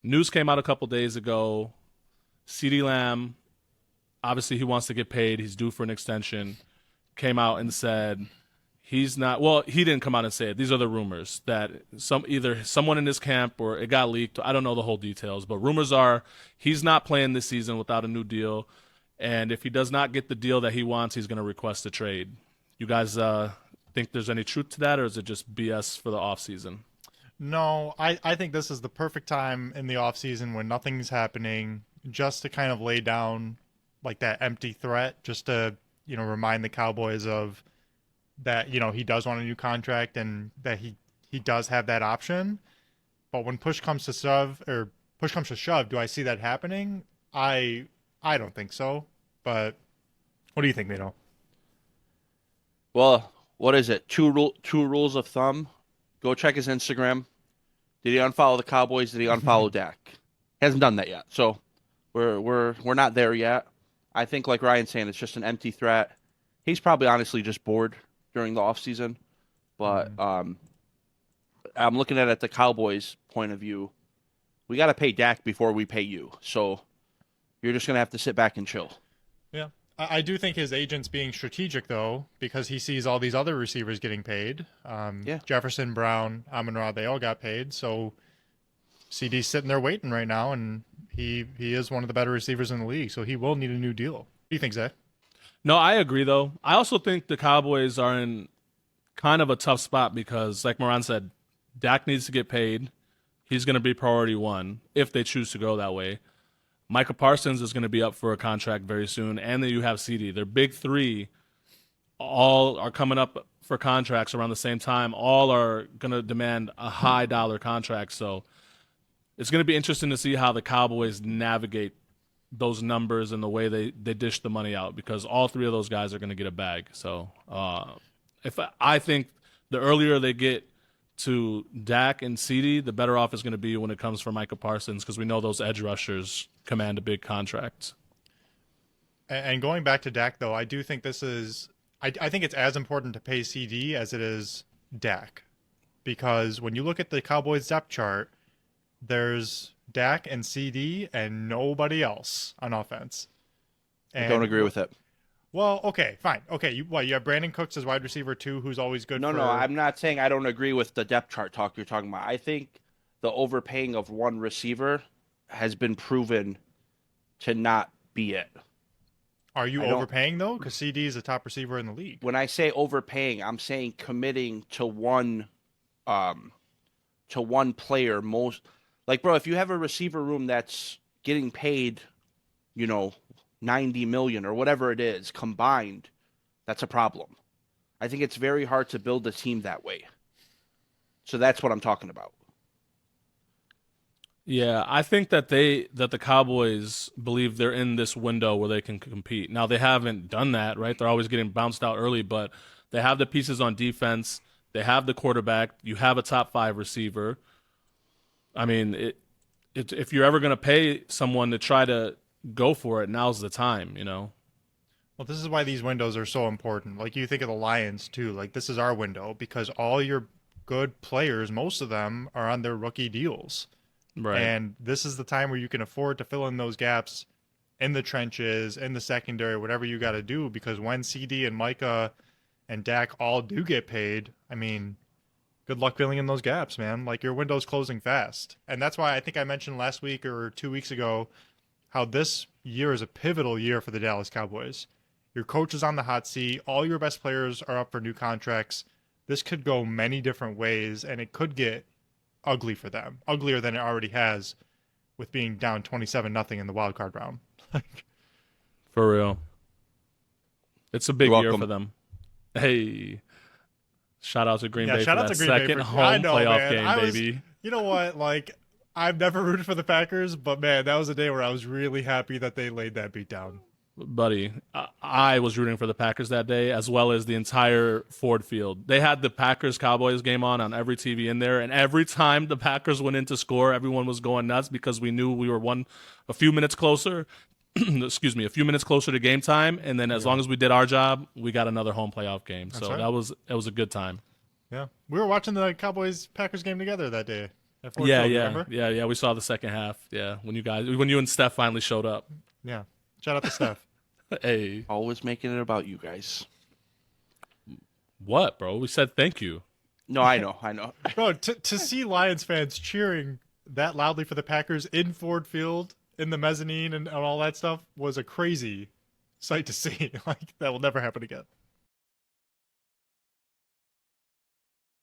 news came out a couple days ago. Ceedee Lamb, obviously he wants to get paid. He's due for an extension. Came out and said he's not. Well, he didn't come out and say it. These are the rumors that either someone in his camp or it got leaked. I don't know the whole details, but rumors are he's not playing this season without a new deal. And if he does not get the deal that he wants, he's going to request a trade. You guys think there's any truth to that, or is it just BS for the offseason? No, I think this is the perfect time in the offseason when nothing's happening just to kind of lay down like that empty threat, just to, remind the Cowboys of that, he does want a new contract and that he does have that option. But when push comes to shove, do I see that happening? I don't think so. But what do you think, Mito? Well, what is it? Two rules of thumb. Go check his Instagram. Did he unfollow the Cowboys? Did he unfollow Dak? Hasn't done that yet. So we're not there yet. I think, like Ryan's saying, it's just an empty threat. He's probably honestly just bored during the offseason. But I'm looking at it the Cowboys' point of view. We got to pay Dak before we pay you. So you're just going to have to sit back and chill. Yeah. I do think his agent's being strategic, though, because he sees all these other receivers getting paid. Yeah. Jefferson, Brown, Amon-Ra, they all got paid. So CD's sitting there waiting right now, and he is one of the better receivers in the league, so he will need a new deal. What do you think, Zach? No, I agree, though. I also think the Cowboys are in kind of a tough spot because, like Moran said, Dak needs to get paid. He's going to be priority one if they choose to go that way. Micah Parsons is going to be up for a contract very soon, and then you have Ceedee. Their big three all are coming up for contracts around the same time. All are going to demand a high dollar contract. So it's going to be interesting to see how the Cowboys navigate those numbers and the way they dish the money out, because all three of those guys are going to get a bag. So if I think the earlier they get to Dak and Ceedee, the better off it's going to be when it comes for Micah Parsons, because we know those edge rushers command a big contract. And going back to Dak, though, I do think this is I think it's as important to pay CD as it is Dak, because when you look at the Cowboys depth chart, there's Dak and CD and nobody else on offense. I don't agree with it. Well, okay, fine. Okay, you have Brandon Cooks as wide receiver too, who's always good. No, I'm not saying I don't agree with the depth chart talk you're talking about. I think the overpaying of one receiver has been proven to not be it. Are you overpaying, though? Because CD is a top receiver in the league. When I say overpaying, I'm saying committing to one player. Most, like, bro, if you have a receiver room that's getting paid, 90 million or whatever it is combined, that's a problem. I think it's very hard to build a team that way. So that's what I'm talking about. Yeah, I think that the Cowboys believe they're in this window where they can compete. Now they haven't done that, right? They're always getting bounced out early, but they have the pieces on defense. They have the quarterback. You have a top 5 receiver. I mean, if you're ever going to pay someone to try to go for it, now's the time, Well, this is why these windows are so important. Like, you think of the Lions too. Like, this is our window because all your good players, most of them, are on their rookie deals. Right. And this is the time where you can afford to fill in those gaps in the trenches, in the secondary, whatever you got to do. Because when CD and Micah and Dak all do get paid, I mean, good luck filling in those gaps, man. Like, your window's closing fast. And that's why I think I mentioned last week or 2 weeks ago how this year is a pivotal year for the Dallas Cowboys. Your coach is on the hot seat. All your best players are up for new contracts. This could go many different ways, and it could get ugly for them, uglier than it already has with being down 27-0 in the wild card round. For real. It's a big year for them. Hey, shout out to Green Bay for that second home playoff game, baby. You know what? Like, I've never rooted for the Packers, but man, that was a day where I was really happy that they laid that beat down. Buddy, I was rooting for the Packers that day, as well as the entire Ford Field. They had the Packers-Cowboys game on every TV in there, and every time the Packers went in to score, everyone was going nuts because we knew we were a few minutes closer, excuse me, a few minutes closer to game time, and then as long as we did our job, we got another home playoff game. So that was a good time. Yeah, we were watching the Cowboys-Packers game together that day. at Ford Yeah, Field, yeah, remember? yeah. We saw the second half. Yeah, when you and Steph finally showed up. Yeah. Shout out to Steph. Hey, Always making it about you guys. what, bro? We said thank you. No, I know. Bro, to see Lions fans cheering that loudly for the Packers in Ford Field, in the mezzanine and all that stuff was a crazy sight to see. Like, that will never happen again.